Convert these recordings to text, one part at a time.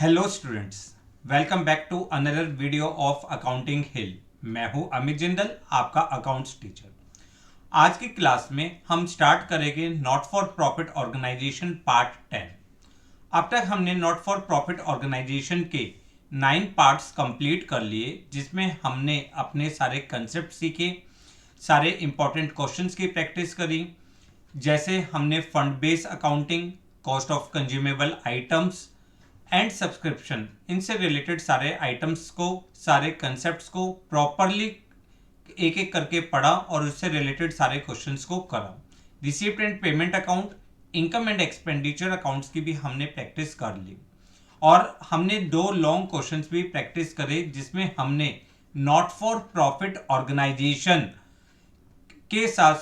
Hello students, welcome back to another video of accounting hill. मैं हूं अमित जिंदल, आपका accounts teacher. आज की क्लास में हम स्टार्ट करेंगे not for profit organisation part 10। अब तक हमने नॉट फॉर प्रॉफिट ऑर्गेनाइजेशन के 9 पार्ट्स कंप्लीट कर लिए, जिसमें हमने अपने सारे कंसेप्ट सीखे, सारे इंपॉर्टेंट क्वेश्चंस की प्रैक्टिस करी। जैसे हमने fund based accounting, cost of consumable items and subscription, इनसे रिलेटेड सारे आइटम्स को, सारे कंसेप्ट्स को प्रॉपरली एक एक करके पढ़ा और उससे रिलेटेड सारे क्वेश्चंस को करा। Receipt and payment account, income and expenditure accounts की भी हमने प्रैक्टिस कर ली और हमने 2 लॉन्ग क्वेश्चंस भी प्रैक्टिस करे, जिसमें हमने नॉट फॉर प्रॉफिट ऑर्गेनाइजेशन के साथ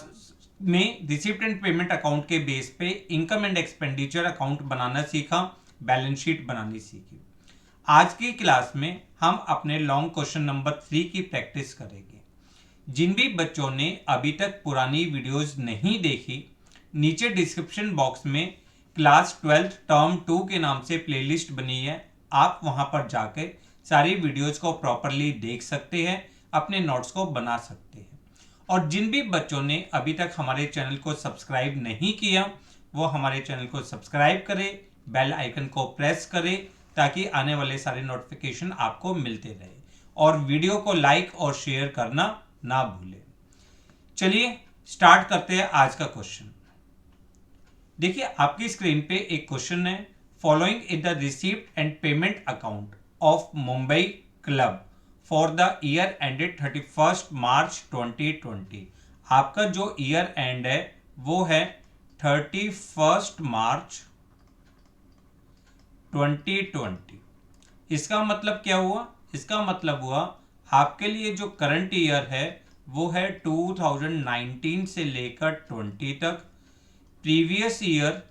में रिसीप्ट एंड पेमेंट अकाउंट के बेस पे इनकम एंड एक्सपेंडिचर अकाउंट बनाना सीखा, बैलेंस शीट बनानी सीखी। आज की क्लास में हम अपने लॉन्ग क्वेश्चन नंबर 3 की प्रैक्टिस करेंगे। जिन भी बच्चों ने अभी तक पुरानी वीडियोस नहीं देखी, नीचे डिस्क्रिप्शन बॉक्स में क्लास 12 टर्म 2 के नाम से प्लेलिस्ट बनी है, आप वहां पर जाकर सारी वीडियोस को प्रॉपरली देख सकते हैं, अपने नोट्स को बना सकते हैं। और जिन भी बच्चों ने अभी तक हमारे चैनल को सब्सक्राइब नहीं किया, वो हमारे चैनल को सब्सक्राइब करें, बेल आइकन को प्रेस करें, ताकि आने वाले सारे नोटिफिकेशन आपको मिलते रहे, और वीडियो को लाइक और शेयर करना ना भूलें। चलिए स्टार्ट करते हैं आज का क्वेश्चन। देखिए आपकी स्क्रीन पे एक क्वेश्चन है, following is the receipt and payment account of Mumbai club for the year ended 31 March 2020। आपका जो ईयर एंड है वो है 31 मार्च 2020। इसका मतलब क्या हुआ? इसका मतलब हुआ आपके लिए जो करंट ईयर है वो है 2019 से लेकर 20 तक, प्रीवियस ईयर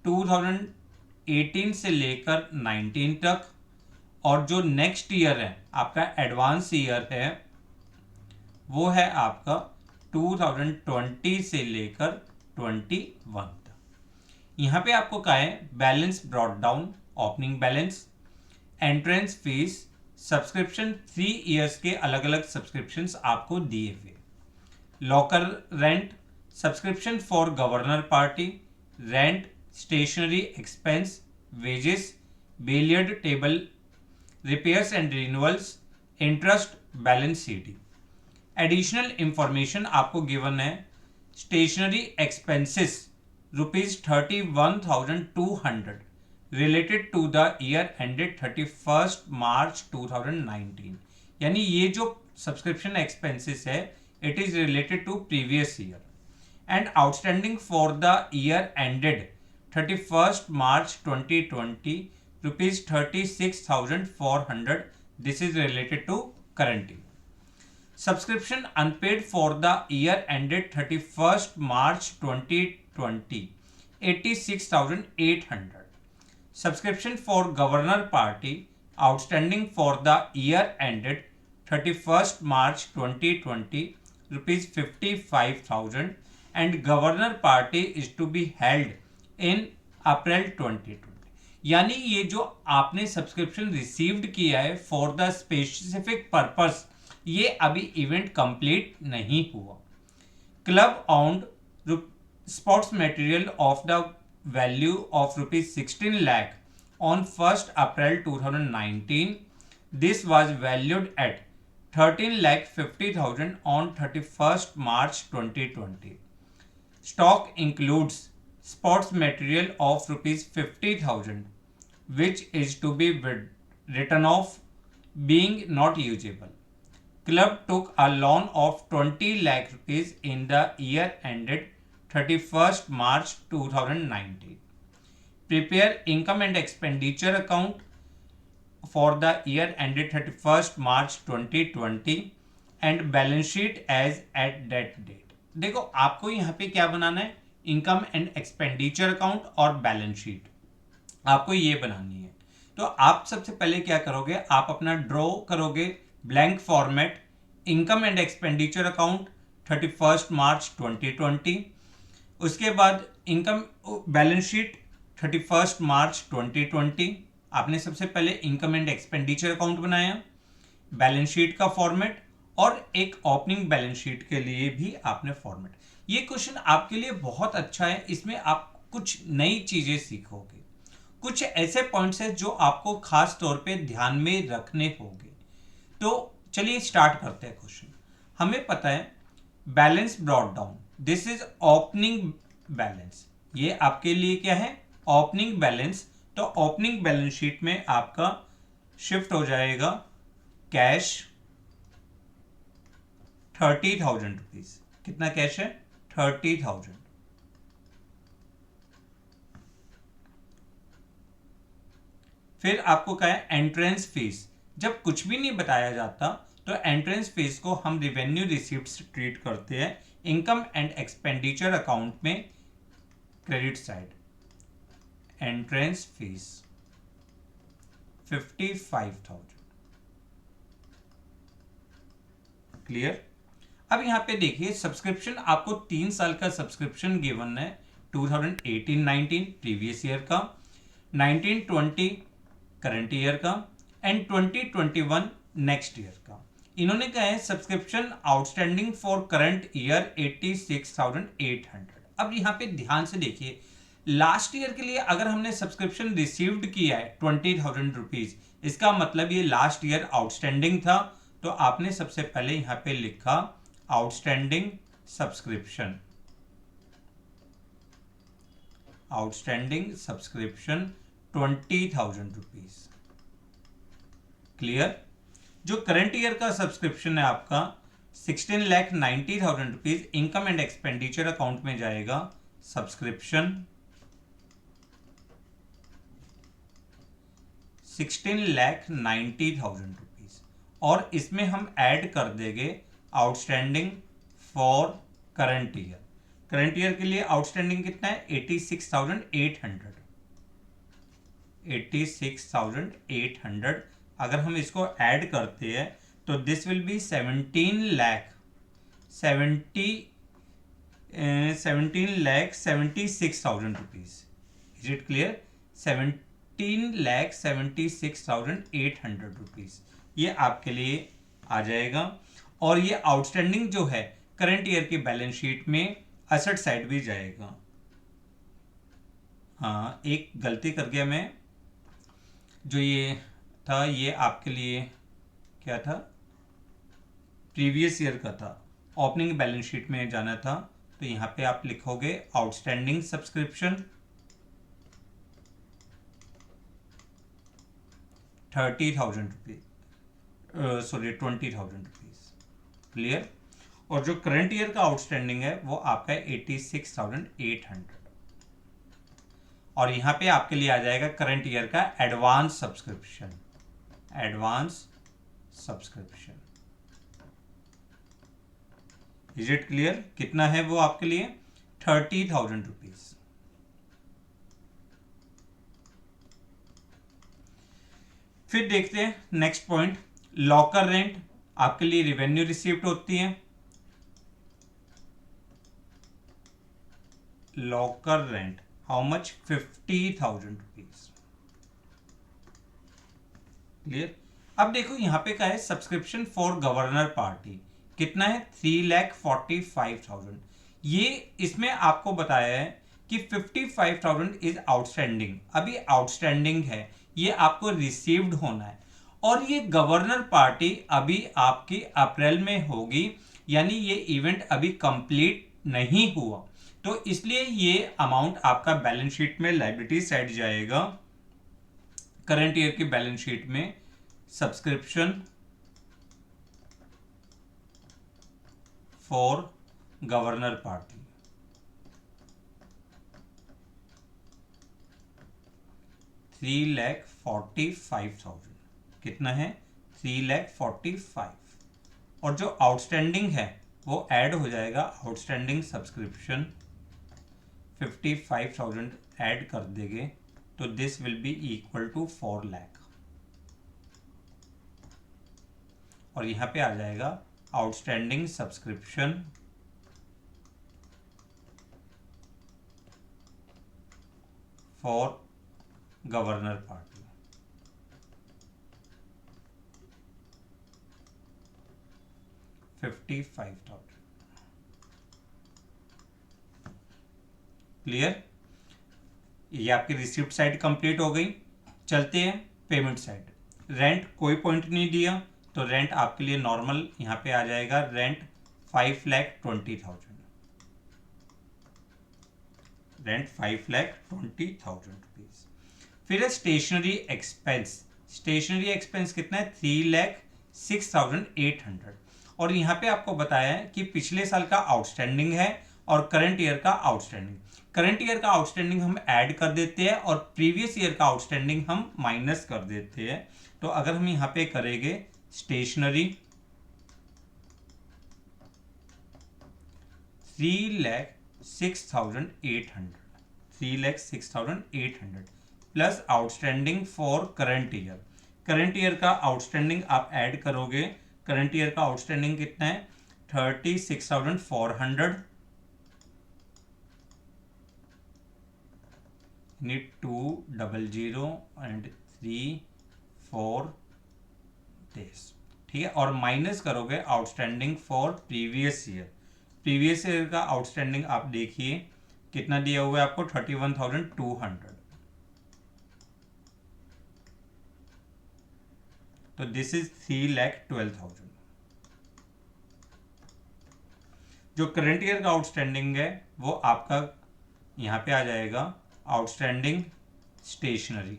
2018 से लेकर 19 तक, और जो नेक्स्ट ईयर है आपका एडवांस ईयर है वो है आपका 2020 से लेकर 21 तक। यहाँ पे आपको कहा है balance brought down, opening balance, entrance fees, subscription 3 years के अलग अलग सब्सक्रिप्शंस आपको दिए हुए, locker rent, subscription for governor party, rent, stationery expense, wages, billiard table repairs and renewals, interest, balance sheet. Additional information आपको गिवन है, stationery expenses ₹31,200 related to the year ended 31 March 2019। यानी ये जो सब्सक्रिप्शन एक्सपेंसेस है it is related to previous year, and outstanding for the year ended 31 March 2020 ₹36,400, this is related to current year. Subscription unpaid for the year ended 31 March 2020, 86,800. Subscription for Governor Party outstanding for the year ended 31st March 2020, rupees 55,000, and Governor Party is to be held in April 2020. यानी ये जो आपने subscription received किया है for the specific purpose, ये अभी event complete नहीं हुआ। Club owned sports material of the value of ₹16 lakh on 1st April 2019. This was valued at 13,50,000 on 31st March 2020. Stock includes sports material of ₹50,000, which is to be written off being not usable. Club took a loan of 20 lakh rupees in the year ended 31st March 2019. Prepare income and expenditure account for the year ended 31st March 2020 and balance sheet as at that date. देखो आपको यहाँ पे क्या बनाना है, income and expenditure account और balance sheet आपको ये बनानी है। तो आप सबसे पहले क्या करोगे, आप अपना ड्रॉ करोगे blank format, income and expenditure account 31 March 2020, उसके बाद इनकम बैलेंस शीट 31 मार्च 2020, आपने सबसे पहले इनकम एंड एक्सपेंडिचर अकाउंट बनाया, बैलेंस शीट का फॉर्मेट, और एक ओपनिंग बैलेंस शीट के लिए भी आपने फॉर्मेट। ये क्वेश्चन आपके लिए बहुत अच्छा है, इसमें आप कुछ नई चीजें सीखोगे, कुछ ऐसे पॉइंट्स हैं जो आपको खास तौर पे ध्यान में रखने होंगे। तो चलिए स्टार्ट करते हैं क्वेश्चन। हमें पता है balance brought down, this is opening balance. ये आपके लिए क्या है? Opening balance. तो ओपनिंग बैलेंस शीट में आपका शिफ्ट हो जाएगा कैश 30,000 रुपीज। कितना कैश है? 30,000। फिर आपको क्या है? Entrance fees. जब कुछ भी नहीं बताया जाता तो एंट्रेंस फीस को हम रिवेन्यू रिसीप्ट ट्रीट करते हैं इनकम एंड एक्सपेंडिचर अकाउंट में credit side. Entrance fees 55,000। Clear? अब यहां पे देखिए सब्सक्रिप्शन, आपको 3 साल का सब्सक्रिप्शन गिवन है। 2018-19 प्रीवियस ईयर का, 19-20 करंट ईयर का, एंड 2021 नेक्स्ट ईयर का। इन्होंने कहा है subscription outstanding for current year 86,800। अब यहाँ पे ध्यान से देखिए, लास्ट ईयर के लिए अगर हमने सब्सक्रिप्शन रिसीव्ड किया है 20,000 रुपीज, इसका मतलब ये लास्ट ईयर आउटस्टैंडिंग था। तो आपने सबसे पहले यहां पे लिखा outstanding subscription, outstanding subscription 20,000 rupees. Clear? जो करंट ईयर का सब्सक्रिप्शन है आपका 16,90,000 rupees, income and expenditure account में जाएगा सब्सक्रिप्शन 16,90,000 रुपीज, और इसमें हम ऐड कर देंगे outstanding for current year. Current year के लिए आउटस्टैंडिंग कितना है? 86,800। 86,800 अगर हम इसको ऐड करते हैं तो this will B 17,76,000 rupees. Is it clear? 17,76,800 rupees ये आपके लिए आ जाएगा। और ये आउटस्टैंडिंग जो है करंट ईयर की बैलेंस शीट में असेट साइड भी जाएगा। हाँ, एक गलती कर गया मैं, जो ये था ये आपके लिए क्या था? प्रीवियस ईयर का था, ओपनिंग बैलेंस शीट में जाना था। तो यहाँ पे आप लिखोगे outstanding subscription 30,000 rupees, sorry 20,000 rupees. Clear? और जो करंट ईयर का आउटस्टैंडिंग है वो आपका 86,800। और यहां पे आपके लिए आ जाएगा करंट ईयर का advance subscription, advance subscription. Is it clear? कितना है वो आपके लिए? 30,000 रुपीज। फिर देखते हैं नेक्स्ट पॉइंट, लॉकर रेंट। आपके लिए रिवेन्यू रिसीप्ट होती है। Locker rent how much? 50,000 rupees. Clear? अब देखो यहां पे क्या है? सब्सक्रिप्शन फॉर गवर्नर पार्टी कितना है? 3,45,000। ये इसमें आपको बताया है कि 55,000 इज आउटस्टैंडिंग, अभी आउटस्टैंडिंग है, ये आपको रिसीव्ड होना है। और ये गवर्नर पार्टी अभी आपकी अप्रैल में होगी, यानी ये इवेंट अभी कंप्लीट नहीं हुआ। तो इसलिए ये अमाउंट आपका बैलेंस शीट में लायबिलिटी साइड जाएगा। करंट ईयर की बैलेंस शीट में सब्सक्रिप्शन फॉर गवर्नर पार्टी 3,45,000। कितना है? 3,45,000। और जो आउटस्टैंडिंग है वो ऐड हो जाएगा, आउटस्टैंडिंग सब्सक्रिप्शन 55,000 ऐड कर देंगे तो this will be equal to 4 lakh. और यहां पे आ जाएगा outstanding subscription for governor party. 55,000। Clear? ये आपकी रिसिप्ट साइड कंप्लीट हो गई। चलते हैं पेमेंट साइड। रेंट कोई पॉइंट नहीं दिया, तो रेंट आपके लिए नॉर्मल यहाँ पे आ जाएगा। रेंट 5,20,000। Rent 5,20,000 rupees. फिर है स्टेशनरी एक्सपेंस। स्टेशनरी एक्सपेंस कितना है? 3,06,800। और यहाँ पे आपको बताया है कि पिछले साल का आउटस्टैंडिंग है और करंट ईयर का आउटस्टैंडिंग। करंट ईयर का आउटस्टैंडिंग हम ऐड कर देते हैं और प्रीवियस ईयर का आउटस्टैंडिंग हम माइनस कर देते हैं। तो अगर हम यहाँ पे करेंगे stationery 3,06,800 plus outstanding for current year. Current year का आउटस्टैंडिंग आप ऐड करोगे। करंट ईयर का आउटस्टैंडिंग कितना है? 36,400। need 200 and 3-4 days। ठीक है, और माइनस करोगे outstanding for previous year. Previous year का आउटस्टैंडिंग आप देखिए कितना दिया हुआ है आपको? 31,200। तो दिस इज 3,12,000। जो करंट ईयर का आउटस्टैंडिंग है वो आपका यहाँ पे आ जाएगा outstanding stationery.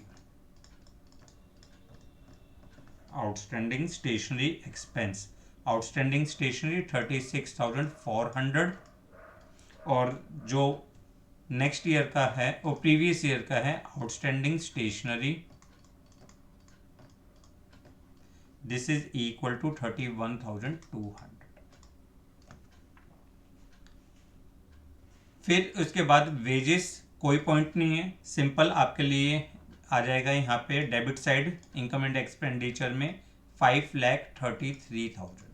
Outstanding stationery expense. Outstanding stationery 36,400। और जो नेक्स्ट ईयर का है वो प्रीवियस ईयर का है outstanding stationery. This is equal to 31,200। फिर उसके बाद वेजेस कोई पॉइंट नहीं है, सिंपल आपके लिए आ जाएगा यहाँ पे debit side income and expenditure में 5,33,000।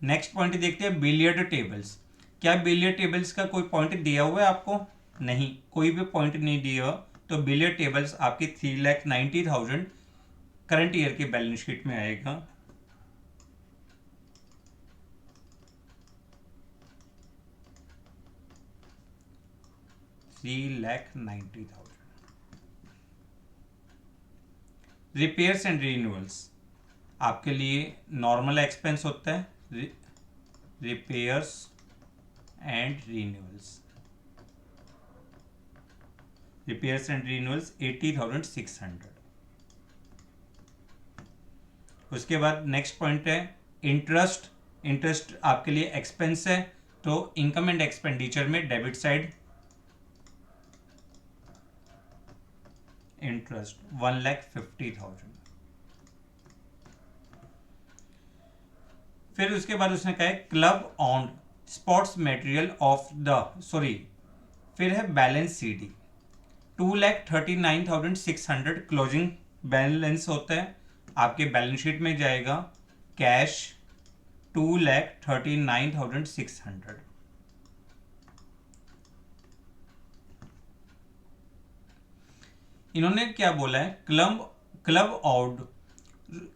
नेक्स्ट पॉइंट देखते हैं बिलियर्ड टेबल्स। क्या बिलियर्ड टेबल्स का कोई पॉइंट दिया हुआ है आपको? नहीं, कोई भी पॉइंट नहीं दिया। तो बिलियर्ड टेबल्स आपकी 3,90,000 करंट ईयर के बैलेंस शीट में आएगा। रिपेयर्स एंड रिन्यूअल्स आपके लिए नॉर्मल एक्सपेंस होता है। Repairs and renewals. Repairs and renewals 80,600। उसके बाद नेक्स्ट पॉइंट है इंटरेस्ट। इंटरेस्ट आपके लिए एक्सपेंस है, तो इनकम एंड एक्सपेंडिचर में डेबिट साइड इंटरेस्ट 1,50,000। फिर उसके बाद उसने कहा है club on sports material of the फिर है बैलेंस सीडी 2,39,600 क्लोजिंग बैलेंस होता है। आपके बैलेंस शीट में जाएगा कैश 2,39,600। इन्होंने क्या बोला है? Club out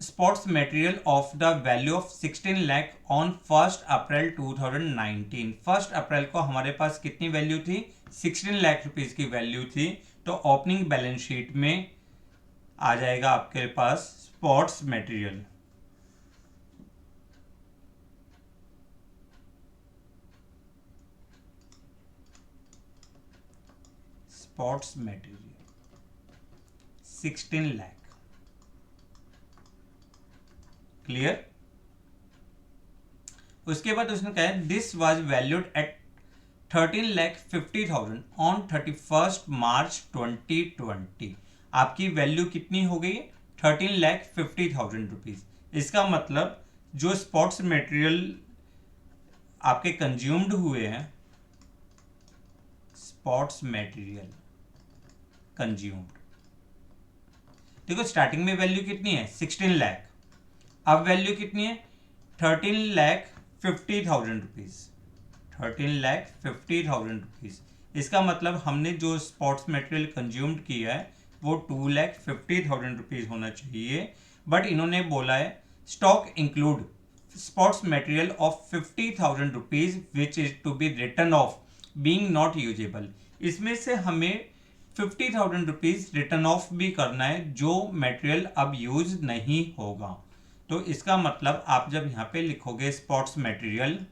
sports material of the value of 16 lakh on 1 अप्रैल 2019। 1 अप्रैल को हमारे पास कितनी वैल्यू थी? 16 लाख रुपीज की वैल्यू थी। तो ओपनिंग बैलेंस शीट में आ जाएगा आपके पास sports material. Sports material 16 lakh. Clear? उसके बाद उसने कहा this was valued at 13,50,000 on 31 March 2020। आपकी वैल्यू कितनी हो गई? 13,50,000 रुपीज। इसका मतलब जो स्पोर्ट्स मटेरियल आपके कंज्यूम्ड हुए हैं, स्पोर्ट्स मटेरियल कंज्यूम्ड, देखो स्टार्टिंग में वैल्यू कितनी है? 16 लाख। अब वैल्यू कितनी है? 13,50,000 रुपीज। 13,50,000 रुपीज। इसका मतलब हमने जो स्पोर्ट्स मटेरियल कंज्यूम्ड किया है वो 2,50,000 रुपीज होना चाहिए। बट इन्होंने बोला है stock include sports material of 50,000 rupees which is to be written off being not usable। इसमें से हमें 50,000 रुपीज रिटर्न ऑफ भी करना है जो मटेरियल अब यूज नहीं होगा। तो इसका मतलब आप जब यहां पे लिखोगे स्पोर्ट्स मटेरियल,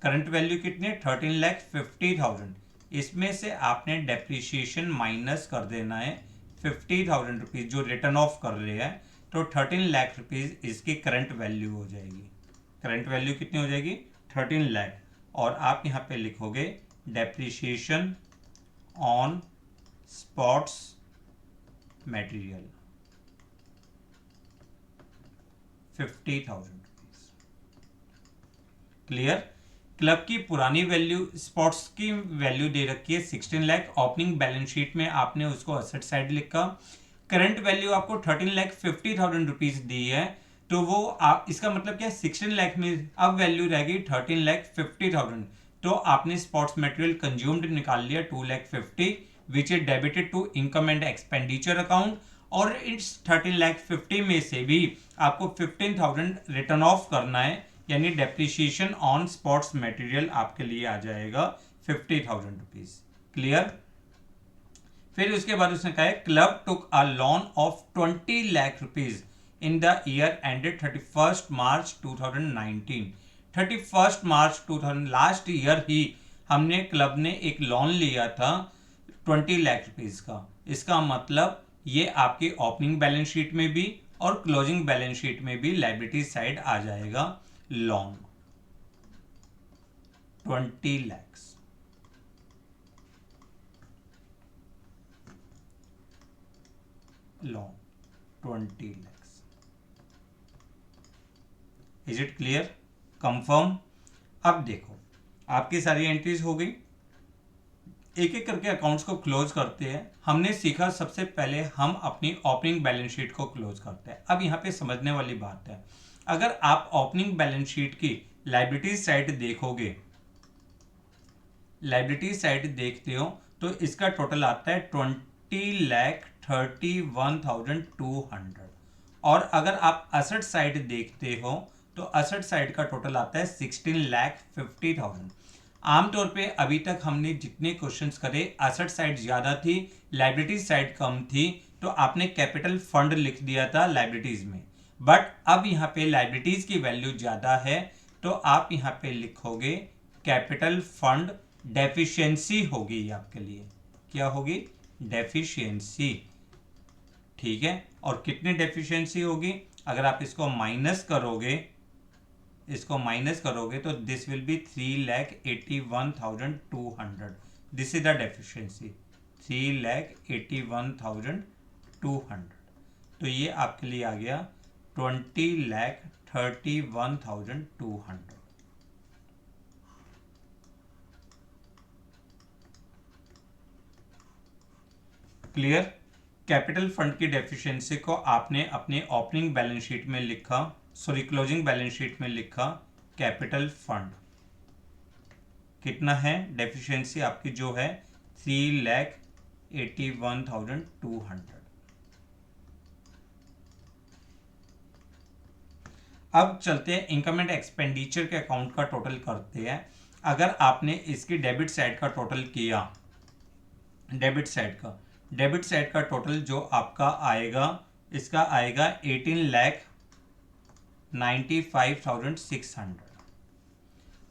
करंट वैल्यू कितनी है 13,50,000, इसमें से आपने डेप्रिसिएशन माइनस कर देना है 50,000 रुपीज जो रिटर्न ऑफ कर रहे हैं। तो 13 लाख रुपीज इसकी करंट वैल्यू हो जाएगी। करंट वैल्यू कितनी हो जाएगी 13 लाख। और आप यहाँ पे लिखोगे depreciation on sports material 50,000 rupees. Clear. Club की पुरानी वैल्यू स्पोर्ट्स की वैल्यू दे रखी है 16 लाख। ओपनिंग बैलेंस शीट में आपने उसको असेट साइड लिखा। करंट वैल्यू आपको 13,50,000 रुपीज दी है। तो वो आप इसका मतलब क्या है 16 लाख में अब वैल्यू रहेगी 13,50,000। तो आपने स्पोर्ट्स मटेरियल कंज्यूम्ड निकाल लिया 2,50,000 which is debited to income and expenditure account. और इस 13,50,000 में से भी आपको 15,000 रिटर्न ऑफ करना है, यानी डेप्रिसिएशन ऑन स्पोर्ट्स मटेरियल आपके लिए आ जाएगा 50,000 रुपीज। क्लियर। फिर उसके बाद उसने कहा है club took a loan of 20 lakh rupees in the year ended 31 March 2019। 31 March 2000 last year ही हमने क्लब ने एक लोन लिया था 20 लाख रुपीज का। इसका मतलब ये आपकी ओपनिंग बैलेंस शीट में भी और क्लोजिंग बैलेंस शीट में भी लायबिलिटी साइड आ जाएगा loan 20 lakhs। Loan 20 lakhs। Is it clear. Confirm. अब देखो आपकी सारी एंट्रीज हो गई। एक एक करके अकाउंट्स को क्लोज करते हैं। हमने सीखा सबसे पहले हम अपनी ओपनिंग बैलेंस शीट को क्लोज करते हैं। अब यहाँ पे समझने वाली बात है, अगर आप ओपनिंग बैलेंस शीट की लायबिलिटी साइड देखोगे, लायबिलिटी साइड देखते हो तो इसका टोटल आता है 20,31,200। और अगर आप असेट साइड देखते हो तो असेट साइड का टोटल आता है 16,50,000। आमतौर पे अभी तक हमने जितने क्वेश्चंस करे असेट साइड ज्यादा थी, लायबिलिटी साइड कम थी, तो आपने कैपिटल फंड लिख दिया था लायबिलिटीज में। बट अब यहाँ पे लायबिलिटीज की वैल्यू ज्यादा है तो आप यहाँ पे लिखोगे कैपिटल फंड डेफिशिएंसी होगी ये आपके लिए। क्या होगी डेफिशिएंसी। ठीक है। और कितनी डेफिशिएंसी होगी अगर आप इसको माइनस करोगे, इसको माइनस करोगे तो this will B 3,81,200। This is the deficiency 3,81,200। तो ये आपके लिए आ गया 20,31,200। क्लियर। कैपिटल फंड की डेफिशिएंसी को आपने अपने ओपनिंग बैलेंस शीट में लिखा, सॉरी क्लोजिंग बैलेंस शीट में लिखा कैपिटल फंड कितना है डेफिशिएंसी आपकी जो है 3,81,200। अब चलते हैं इनकम एंड एक्सपेंडिचर के अकाउंट का टोटल करते हैं। अगर आपने इसकी डेबिट साइड का टोटल किया, डेबिट साइड का टोटल जो आपका आएगा, इसका आएगा 18,95,600।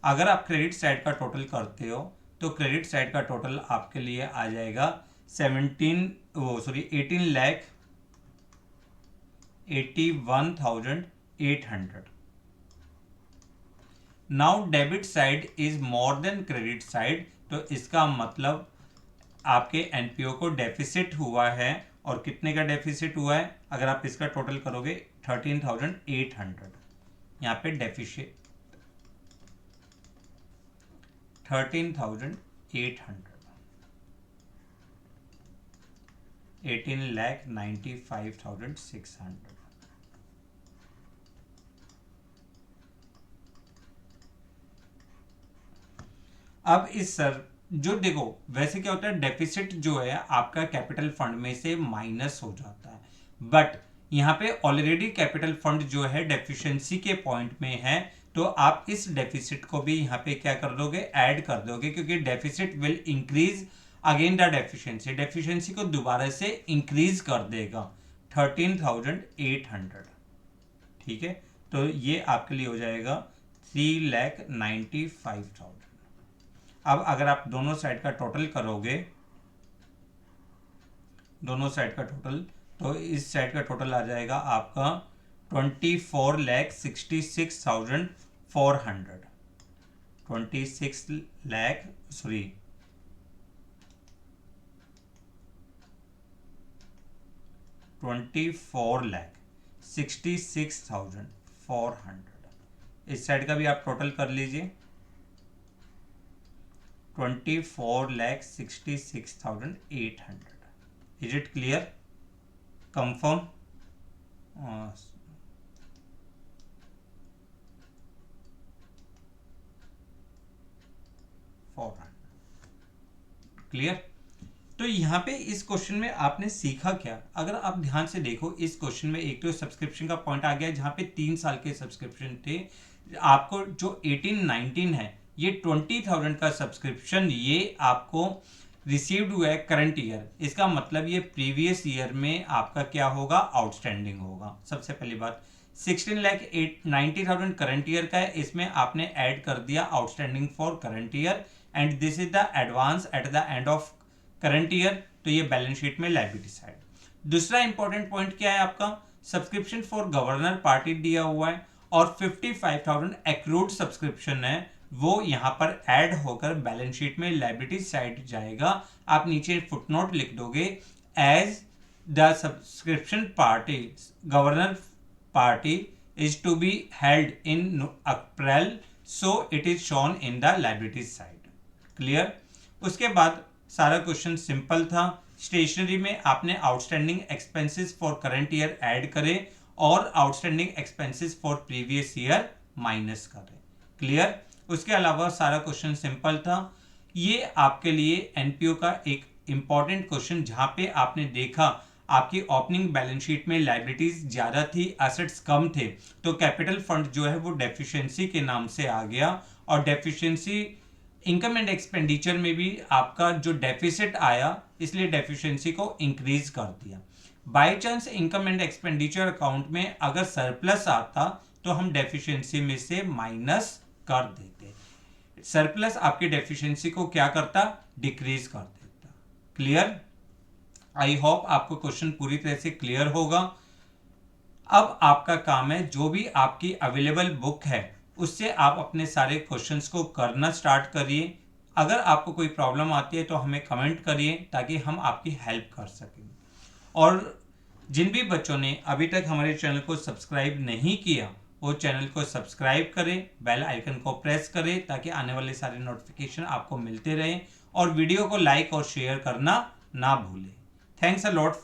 अगर आप क्रेडिट साइड का टोटल करते हो तो क्रेडिट साइड का टोटल आपके लिए आ जाएगा 18,81,800। Now debit side is more than credit side, तो इसका मतलब आपके एनपीओ को डेफिसिट हुआ है। और कितने का डेफिसिट हुआ है अगर आप इसका टोटल करोगे 13,800। यहाँ पे डेफिसिट 13,800, 18,95,600। अब इस सर जो देखो वैसे क्या होता है डेफिसिट जो है आपका कैपिटल फंड में से माइनस हो जाता है, बट यहाँ पे ऑलरेडी कैपिटल फंड जो है डेफिशिएंसी के पॉइंट में है, तो आप इस डेफिसिट को भी यहाँ पे क्या कर दोगे, ऐड कर दोगे, क्योंकि deficit will increase again the deficiency, deficiency को दोबारा से इंक्रीज कर देगा 13,800। ठीक है, तो ये आपके लिए हो जाएगा 3,95,000। अब अगर आप दोनों साइड का टोटल करोगे, दोनों साइड का टोटल, तो इस साइड का टोटल आ जाएगा आपका 24,66,400, 24,66,400। इस साइड का भी आप टोटल कर लीजिए, 24,66,800। Is it clear? Confirm? Clear? तो यहाँ पे इस क्वेश्चन में आपने सीखा क्या? अगर आप ध्यान से देखो इस क्वेश्चन में एक तो सब्सक्रिप्शन का पॉइंट आ गया, जहाँ पे 3 साल के सब्सक्रिप्शन थे। आपको जो 18-19 है, ये 20,000 का सब्सक्रिप्शन ये आपको रिसीव्ड हुआ है करंट ईयर। इसका मतलब ये प्रीवियस ईयर में आपका क्या होगा, आउटस्टैंडिंग होगा। सबसे पहली बात, 16,90,000 करंट ईयर का है, इसमें आपने ऐड कर दिया outstanding for current year and this is the advance at the end of current year, तो ये बैलेंस शीट में लायबिलिटी साइड। दूसरा इंपॉर्टेंट पॉइंट क्या है आपका, सब्सक्रिप्शन फॉर गवर्नर पार्टी दिया हुआ है और 55,000 एक्रूड सब्सक्रिप्शन है, वो यहाँ पर ऐड होकर बैलेंस शीट में लायबिलिटी साइड जाएगा। आप नीचे फुटनोट लिख दोगे, as the subscription party governor party is to be held in April, so it is shown in the liability side. Clear? उसके बाद सारा क्वेश्चन सिंपल था। स्टेशनरी में आपने outstanding expenses for current year add करे और outstanding expenses for previous year minus करे। Clear? उसके अलावा सारा क्वेश्चन सिंपल था। ये आपके लिए एनपीओ का एक इंपॉर्टेंट क्वेश्चन, जहां पे आपने देखा आपकी ओपनिंग बैलेंस शीट में लायबिलिटीज ज्यादा थी, एसेट्स कम थे, तो कैपिटल फंड जो है वो डेफिशिएंसी के नाम से आ गया और डेफिशिएंसी इनकम एंड एक्सपेंडिचर में भी आपका जो डेफिसिट आया, इसलिए डेफिशिएंसी को इंक्रीज कर दिया। By chance income and expenditure account में अगर सरप्लस आता तो हम डेफिशिएंसी में से माइनस कर देते। सरप्लस आपकी डेफिशिएंसी को क्या करता, डिक्रीज कर देता। क्लियर? आई होप आपको क्वेश्चन पूरी तरह से क्लियर होगा। अब आपका काम है, जो भी आपकी अवेलेबल बुक है उससे आप अपने सारे क्वेश्चंस को करना स्टार्ट करिए। अगर आपको कोई प्रॉब्लम आती है तो हमें कमेंट करिए ताकि हम आपकी हेल्प कर सकें। और जिन भी बच्चों ने अभी तक हमारे चैनल को सब्सक्राइब नहीं किया, वो चैनल को सब्सक्राइब करें, बेल आइकन को प्रेस करें ताकि आने वाले सारे नोटिफिकेशन आपको मिलते रहें, और वीडियो को लाइक और शेयर करना ना भूलें। Thanks a lot for